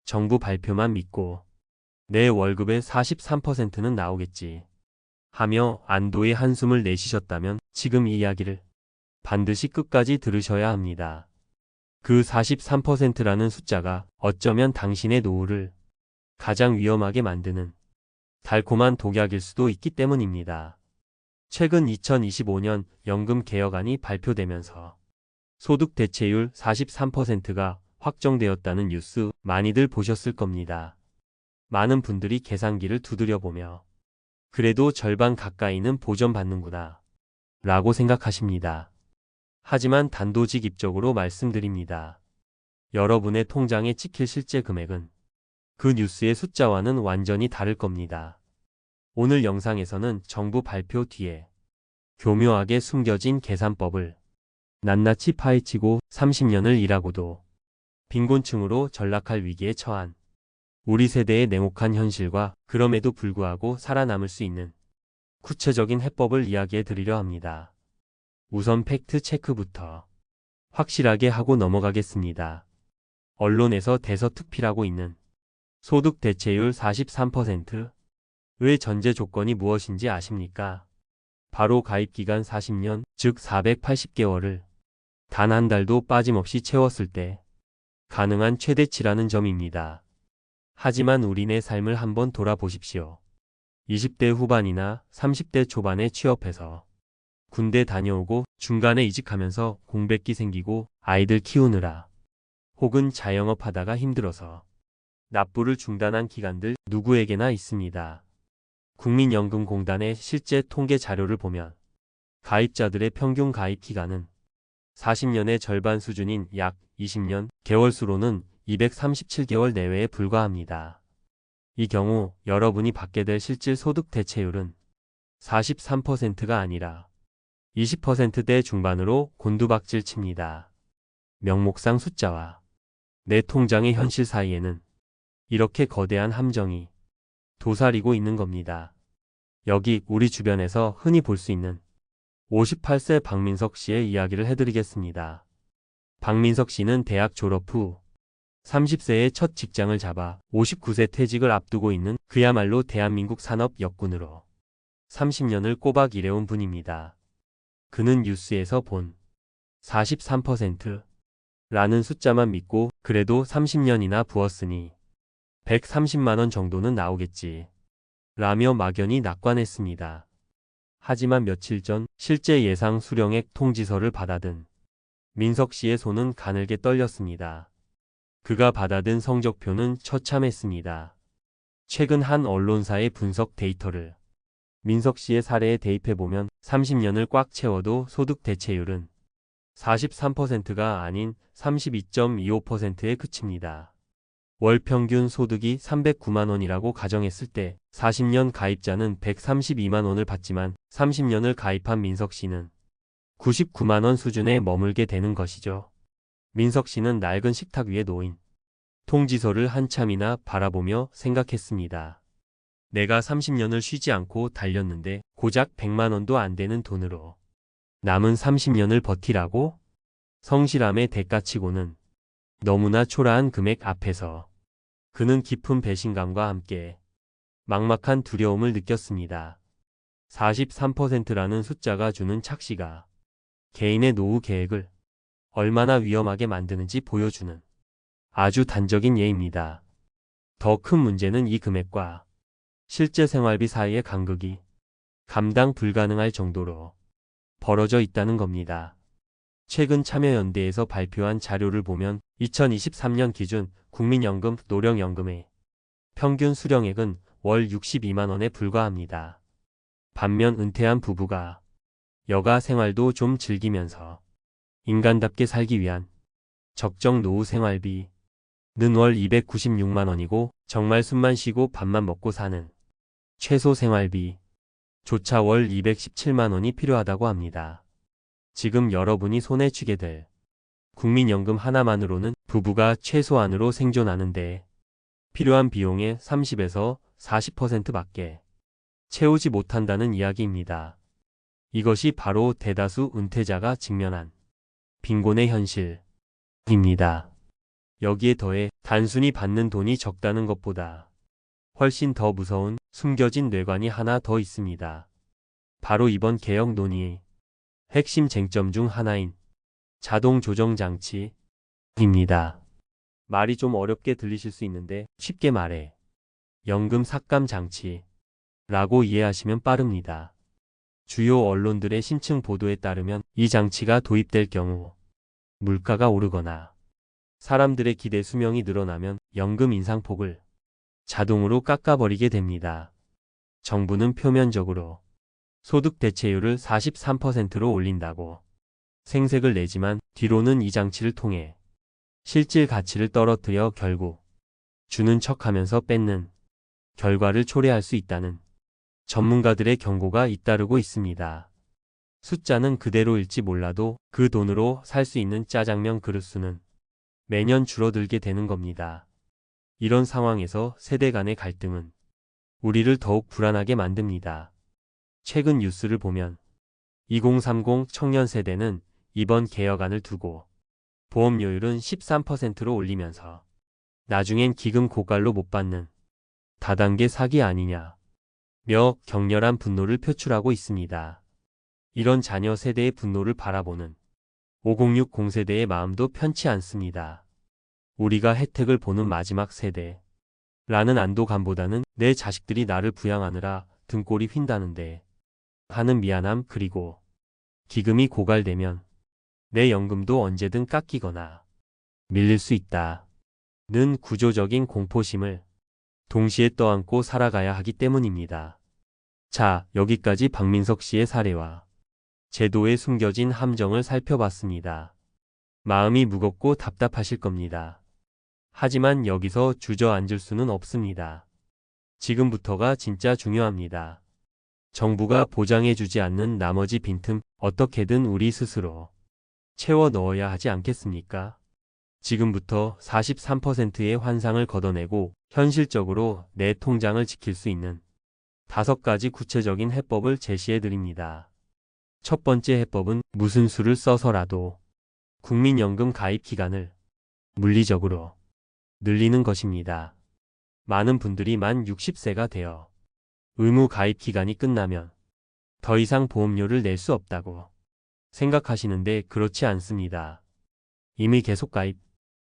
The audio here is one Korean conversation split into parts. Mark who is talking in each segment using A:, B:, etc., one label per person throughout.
A: 정부 발표만 믿고 내 월급의 43%는 나오겠지 하며 안도의 한숨을 내쉬셨다면 지금 이 이야기를 반드시 끝까지 들으셔야 합니다. 그 43%라는 숫자가 어쩌면 당신의 노후를 가장 위험하게 만드는 달콤한 독약일 수도 있기 때문입니다. 최근 2025년 연금 개혁안이 발표되면서 소득 대체율 43%가 확정되었다는 뉴스 많이들 보셨을 겁니다. 많은 분들이 계산기를 두드려보며 그래도 절반 가까이는 보전받는구나 라고 생각하십니다. 하지만 단도직입적으로 말씀드립니다. 여러분의 통장에 찍힐 실제 금액은 그 뉴스의 숫자와는 완전히 다를 겁니다. 오늘 영상에서는 정부 발표 뒤에 교묘하게 숨겨진 계산법을 낱낱이 파헤치고 30년을 일하고도 빈곤층으로 전락할 위기에 처한 우리 세대의 냉혹한 현실과 그럼에도 불구하고 살아남을 수 있는 구체적인 해법을 이야기해 드리려 합니다. 우선 팩트 체크부터 확실하게 하고 넘어가겠습니다. 언론에서 대서특필하고 있는 소득 대체율 43%의 전제 조건이 무엇인지 아십니까? 바로 가입기간 40년, 즉 480개월을 단 한 달도 빠짐없이 채웠을 때 가능한 최대치라는 점입니다. 하지만 우리네 삶을 한번 돌아보십시오. 20대 후반이나 30대 초반에 취업해서 군대 다녀오고 중간에 이직하면서 공백기 생기고 아이들 키우느라 혹은 자영업하다가 힘들어서 납부를 중단한 기간들 누구에게나 있습니다. 국민연금공단의 실제 통계 자료를 보면 가입자들의 평균 가입 기간은 40년의 절반 수준인 약 20년, 개월수로는 237개월 내외에 불과합니다. 이 경우 여러분이 받게 될 실질 소득 대체율은 43%가 아니라 20%대 중반으로 곤두박질 칩니다. 명목상 숫자와 내 통장의 현실 사이에는 이렇게 거대한 함정이 도사리고 있는 겁니다. 여기 우리 주변에서 흔히 볼 수 있는 58세 박민석 씨의 이야기를 해드리겠습니다. 박민석 씨는 대학 졸업 후 30세에 첫 직장을 잡아 59세 퇴직을 앞두고 있는 그야말로 대한민국 산업 역군으로 30년을 꼬박 일해온 분입니다. 그는 뉴스에서 본 43%라는 숫자만 믿고 그래도 30년이나 부었으니 130만원 정도는 나오겠지 라며 막연히 낙관했습니다. 하지만 며칠 전 실제 예상 수령액 통지서를 받아든 민석 씨의 손은 가늘게 떨렸습니다. 그가 받아든 성적표는 처참했습니다. 최근 한 언론사의 분석 데이터를 민석 씨의 사례에 대입해보면 30년을 꽉 채워도 소득 대체율은 43%가 아닌 32.25%에 그칩니다. 월 평균 소득이 309만 원이라고 가정했을 때 40년 가입자는 132만 원을 받지만 30년을 가입한 민석 씨는 99만 원 수준에 머물게 되는 것이죠. 민석 씨는 낡은 식탁 위에 놓인 통지서를 한참이나 바라보며 생각했습니다. 내가 30년을 쉬지 않고 달렸는데 고작 100만 원도 안 되는 돈으로 남은 30년을 버티라고? 성실함의 대가치고는 너무나 초라한 금액 앞에서 그는 깊은 배신감과 함께 막막한 두려움을 느꼈습니다. 43%라는 숫자가 주는 착시가 개인의 노후 계획을 얼마나 위험하게 만드는지 보여주는 아주 단적인 예입니다. 더 큰 문제는 이 금액과 실제 생활비 사이의 간극이 감당 불가능할 정도로 벌어져 있다는 겁니다. 최근 참여연대에서 발표한 자료를 보면 2023년 기준 국민연금, 노령연금의 평균 수령액은 월 62만 원에 불과합니다. 반면 은퇴한 부부가 여가 생활도 좀 즐기면서 인간답게 살기 위한 적정 노후 생활비는 월 296만 원이고 정말 숨만 쉬고 밥만 먹고 사는 최소 생활비조차 월 217만 원이 필요하다고 합니다. 지금 여러분이 손에 쥐게 될 국민연금 하나만으로는 부부가 최소한으로 생존하는데 필요한 비용의 30에서 40%밖에 채우지 못한다는 이야기입니다. 이것이 바로 대다수 은퇴자가 직면한 빈곤의 현실입니다. 여기에 더해 단순히 받는 돈이 적다는 것보다 훨씬 더 무서운 숨겨진 뇌관이 하나 더 있습니다. 바로 이번 개혁 논의의 핵심 쟁점 중 하나인 자동 조정 장치입니다. 말이 좀 어렵게 들리실 수 있는데 쉽게 말해 연금 삭감 장치라고 이해하시면 빠릅니다. 주요 언론들의 심층 보도에 따르면 이 장치가 도입될 경우 물가가 오르거나 사람들의 기대 수명이 늘어나면 연금 인상폭을 자동으로 깎아버리게 됩니다. 정부는 표면적으로 소득 대체율을 43%로 올린다고 생색을 내지만 뒤로는 이 장치를 통해 실질 가치를 떨어뜨려 결국 주는 척하면서 뺏는 결과를 초래할 수 있다는 전문가들의 경고가 잇따르고 있습니다. 숫자는 그대로일지 몰라도 그 돈으로 살 수 있는 짜장면 그릇 수는 매년 줄어들게 되는 겁니다. 이런 상황에서 세대 간의 갈등은 우리를 더욱 불안하게 만듭니다. 최근 뉴스를 보면 2030 청년 세대는 이번 개혁안을 두고 보험료율은 13%로 올리면서 나중엔 기금 고갈로 못 받는 다단계 사기 아니냐 며 격렬한 분노를 표출하고 있습니다. 이런 자녀 세대의 분노를 바라보는 5060 세대의 마음도 편치 않습니다. 우리가 혜택을 보는 마지막 세대라는 안도감보다는 내 자식들이 나를 부양하느라 등골이 휜다는데 하는 미안함 그리고 기금이 고갈되면 내 연금도 언제든 깎이거나 밀릴 수 있다는 구조적인 공포심을 동시에 떠안고 살아가야 하기 때문입니다. 자, 여기까지 박민석 씨의 사례와 제도에 숨겨진 함정을 살펴봤습니다. 마음이 무겁고 답답하실 겁니다. 하지만 여기서 주저앉을 수는 없습니다. 지금부터가 진짜 중요합니다. 정부가 보장해주지 않는 나머지 빈틈 어떻게든 우리 스스로 채워 넣어야 하지 않겠습니까? 지금부터 43%의 환상을 걷어내고 현실적으로 내 통장을 지킬 수 있는 5가지 구체적인 해법을 제시해 드립니다. 첫 번째 해법은 무슨 수를 써서라도 국민연금 가입 기간을 물리적으로 늘리는 것입니다. 많은 분들이 만 60세가 되어 의무 가입 기간이 끝나면 더 이상 보험료를 낼 수 없다고 생각하시는데 그렇지 않습니다. 이미 계속 가입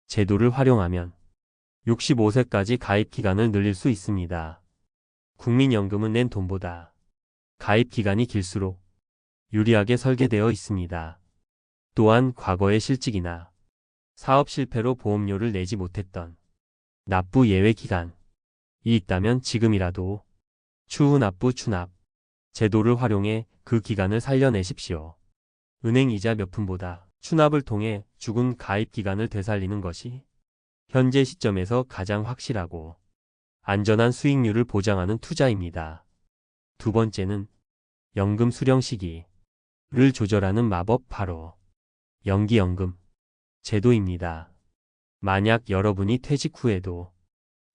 A: 제도를 활용하면 65세까지 가입 기간을 늘릴 수 있습니다. 국민연금은 낸 돈보다 가입 기간이 길수록 유리하게 설계되어 있습니다. 또한 과거의 실직이나 사업 실패로 보험료를 내지 못했던 납부 예외 기간이 있다면 지금이라도 추후 납부 추납 제도를 활용해 그 기간을 살려내십시오. 은행 이자 몇 푼보다 추납을 통해 죽은 가입 기간을 되살리는 것이 현재 시점에서 가장 확실하고 안전한 수익률을 보장하는 투자입니다. 두 번째는 연금 수령 시기를 조절하는 마법 바로 연기연금 제도입니다. 만약 여러분이 퇴직 후에도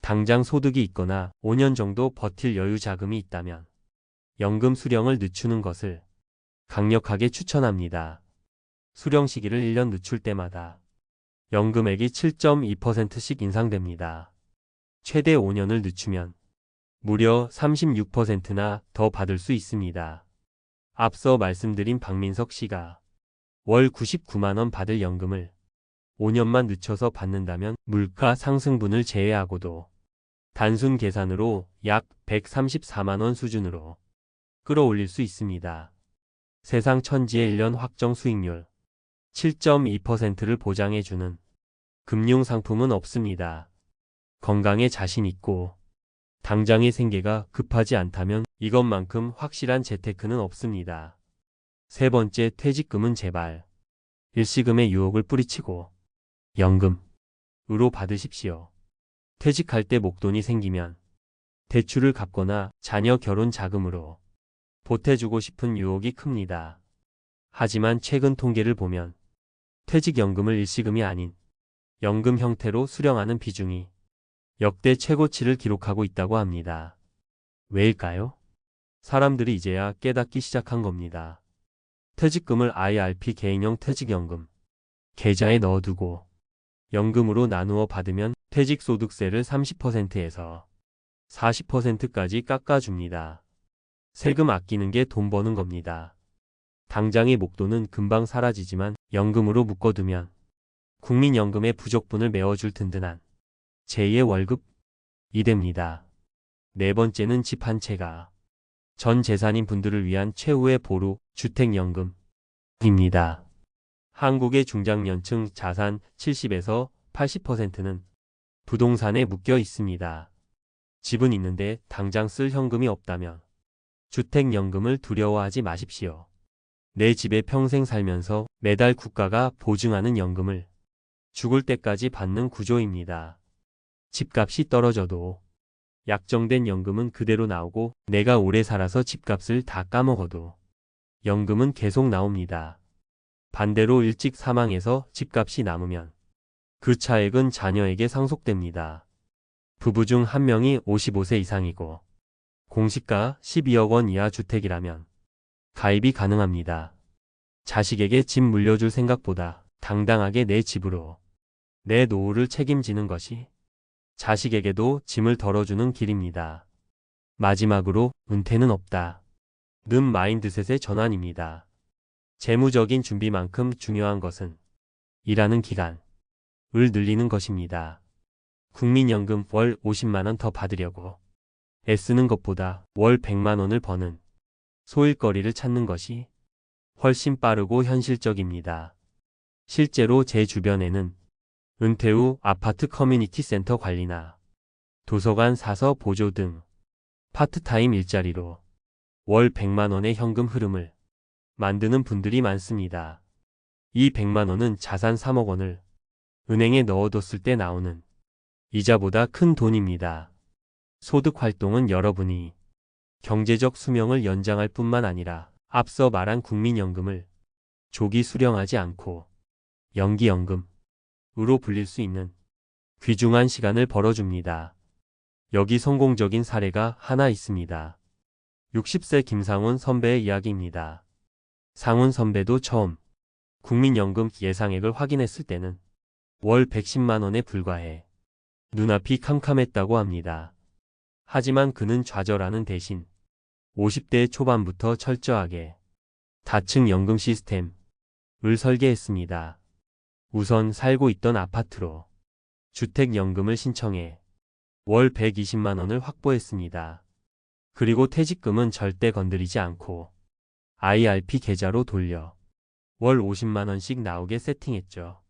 A: 당장 소득이 있거나 5년 정도 버틸 여유 자금이 있다면 연금 수령을 늦추는 것을 강력하게 추천합니다. 수령 시기를 1년 늦출 때마다 연금액이 7.2%씩 인상됩니다. 최대 5년을 늦추면 무려 36%나 더 받을 수 있습니다. 앞서 말씀드린 박민석 씨가 월 99만 원 받을 연금을 5년만 늦춰서 받는다면 물가 상승분을 제외하고도 단순 계산으로 약 134만 원 수준으로 끌어올릴 수 있습니다. 세상 천지의 1년 확정 수익률 7.2%를 보장해주는 금융상품은 없습니다. 건강에 자신 있고 당장의 생계가 급하지 않다면 이것만큼 확실한 재테크는 없습니다. 세 번째, 퇴직금은 제발 일시금의 유혹을 뿌리치고 연금으로 받으십시오. 퇴직할 때 목돈이 생기면 대출을 갚거나 자녀 결혼 자금으로 보태주고 싶은 유혹이 큽니다. 하지만 최근 통계를 보면 퇴직연금을 일시금이 아닌 연금 형태로 수령하는 비중이 역대 최고치를 기록하고 있다고 합니다. 왜일까요? 사람들이 이제야 깨닫기 시작한 겁니다. 퇴직금을 IRP 개인형 퇴직연금 계좌에 넣어두고 연금으로 나누어 받으면 퇴직소득세를 30%에서 40%까지 깎아줍니다. 세금 아끼는 게 돈 버는 겁니다. 당장의 목돈은 금방 사라지지만 연금으로 묶어두면 국민연금의 부족분을 메워줄 든든한 제2의 월급이 됩니다. 네 번째는 집 한 채가 전 재산인 분들을 위한 최후의 보루, 주택연금입니다. 한국의 중장년층 자산 70에서 80%는 부동산에 묶여 있습니다. 집은 있는데 당장 쓸 현금이 없다면 주택연금을 두려워하지 마십시오. 내 집에 평생 살면서 매달 국가가 보증하는 연금을 죽을 때까지 받는 구조입니다. 집값이 떨어져도 약정된 연금은 그대로 나오고 내가 오래 살아서 집값을 다 까먹어도 연금은 계속 나옵니다. 반대로 일찍 사망해서 집값이 남으면 그 차액은 자녀에게 상속됩니다. 부부 중 한 명이 55세 이상이고 공시가 12억 원 이하 주택이라면 가입이 가능합니다. 자식에게 집 물려줄 생각보다 당당하게 내 집으로 내 노후를 책임지는 것이 자식에게도 짐을 덜어주는 길입니다. 마지막으로 은퇴는 없다. 는 마인드셋의 전환입니다. 재무적인 준비만큼 중요한 것은 일하는 기간을 늘리는 것입니다. 국민연금 월 50만 원 더 받으려고 애쓰는 것보다 월 100만 원을 버는 소일거리를 찾는 것이 훨씬 빠르고 현실적입니다. 실제로 제 주변에는 은퇴 후 아파트 커뮤니티 센터 관리나 도서관 사서 보조 등 파트타임 일자리로 월 100만 원의 현금 흐름을 만드는 분들이 많습니다. 이 100만 원은 자산 3억 원을 은행에 넣어뒀을 때 나오는 이자보다 큰 돈입니다. 소득 활동은 여러분이 경제적 수명을 연장할 뿐만 아니라 앞서 말한 국민연금을 조기 수령하지 않고 연기연금으로 불릴 수 있는 귀중한 시간을 벌어줍니다. 여기 성공적인 사례가 하나 있습니다. 60세 김상훈 선배의 이야기입니다. 상훈 선배도 처음 국민연금 예상액을 확인했을 때는 월 110만 원에 불과해 눈앞이 캄캄했다고 합니다. 하지만 그는 좌절하는 대신 50대 초반부터 철저하게 다층 연금 시스템을 설계했습니다. 우선 살고 있던 아파트로 주택연금을 신청해 월 120만 원을 확보했습니다. 그리고 퇴직금은 절대 건드리지 않고 IRP 계좌로 돌려 월 50만 원씩 나오게 세팅했죠.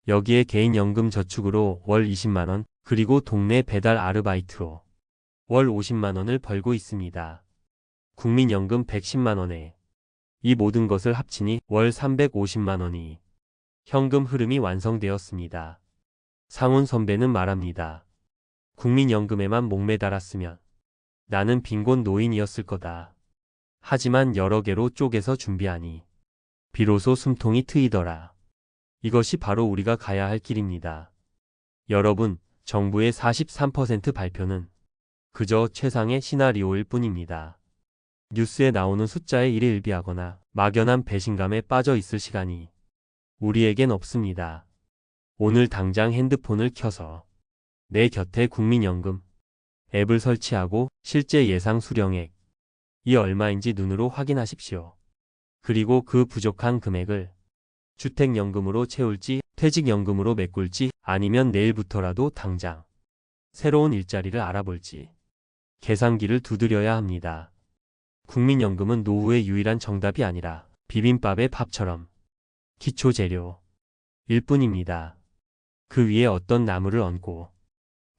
A: 여기에 개인연금 저축으로 월 20만 원, 그리고 동네 배달 아르바이트로 월 50만 원을 벌고 있습니다. 국민연금 110만 원에 이 모든 것을 합치니 월 350만 원이 현금 흐름이 완성되었습니다. 상훈 선배는 말합니다. 국민연금에만 목매달았으면 나는 빈곤 노인이었을 거다. 하지만 여러 개로 쪼개서 준비하니 비로소 숨통이 트이더라. 이것이 바로 우리가 가야 할 길입니다. 여러분, 정부의 43% 발표는 그저 최상의 시나리오일 뿐입니다. 뉴스에 나오는 숫자에 일희일비하거나 막연한 배신감에 빠져 있을 시간이 우리에겐 없습니다. 오늘 당장 핸드폰을 켜서 내 곁에 국민연금 앱을 설치하고 실제 예상 수령액이 얼마인지 눈으로 확인하십시오. 그리고 그 부족한 금액을 주택연금으로 채울지 퇴직연금으로 메꿀지 아니면 내일부터라도 당장 새로운 일자리를 알아볼지 계산기를 두드려야 합니다. 국민연금은 노후의 유일한 정답이 아니라 비빔밥의 밥처럼 기초 재료일 뿐입니다. 그 위에 어떤 나무를 얹고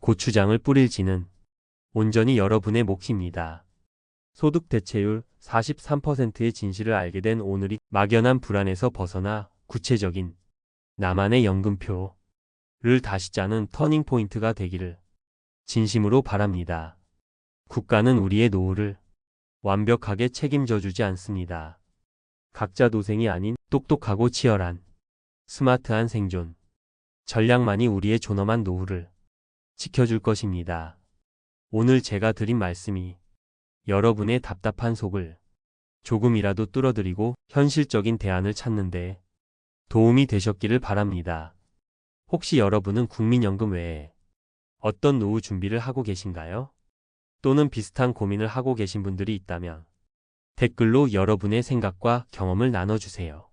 A: 고추장을 뿌릴지는 온전히 여러분의 몫입니다. 소득 대체율 43%의 진실을 알게 된 오늘이 막연한 불안에서 벗어나 구체적인 나만의 연금표를 다시 짜는 터닝포인트가 되기를 진심으로 바랍니다. 국가는 우리의 노후를 완벽하게 책임져 주지 않습니다. 각자 도생이 아닌 똑똑하고 치열한 스마트한 생존 전략만이 우리의 존엄한 노후를 지켜줄 것입니다. 오늘 제가 드린 말씀이 여러분의 답답한 속을 조금이라도 뚫어드리고 현실적인 대안을 찾는데 도움이 되셨기를 바랍니다. 혹시 여러분은 국민연금 외에 어떤 노후 준비를 하고 계신가요? 또는 비슷한 고민을 하고 계신 분들이 있다면 댓글로 여러분의 생각과 경험을 나눠주세요.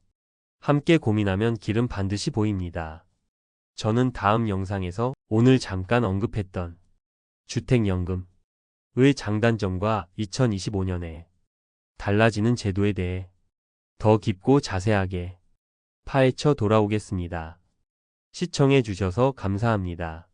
A: 함께 고민하면 길은 반드시 보입니다. 저는 다음 영상에서 오늘 잠깐 언급했던 주택연금의 장단점과 2025년에 달라지는 제도에 대해 더 깊고 자세하게 파헤쳐 돌아오겠습니다. 시청해 주셔서 감사합니다.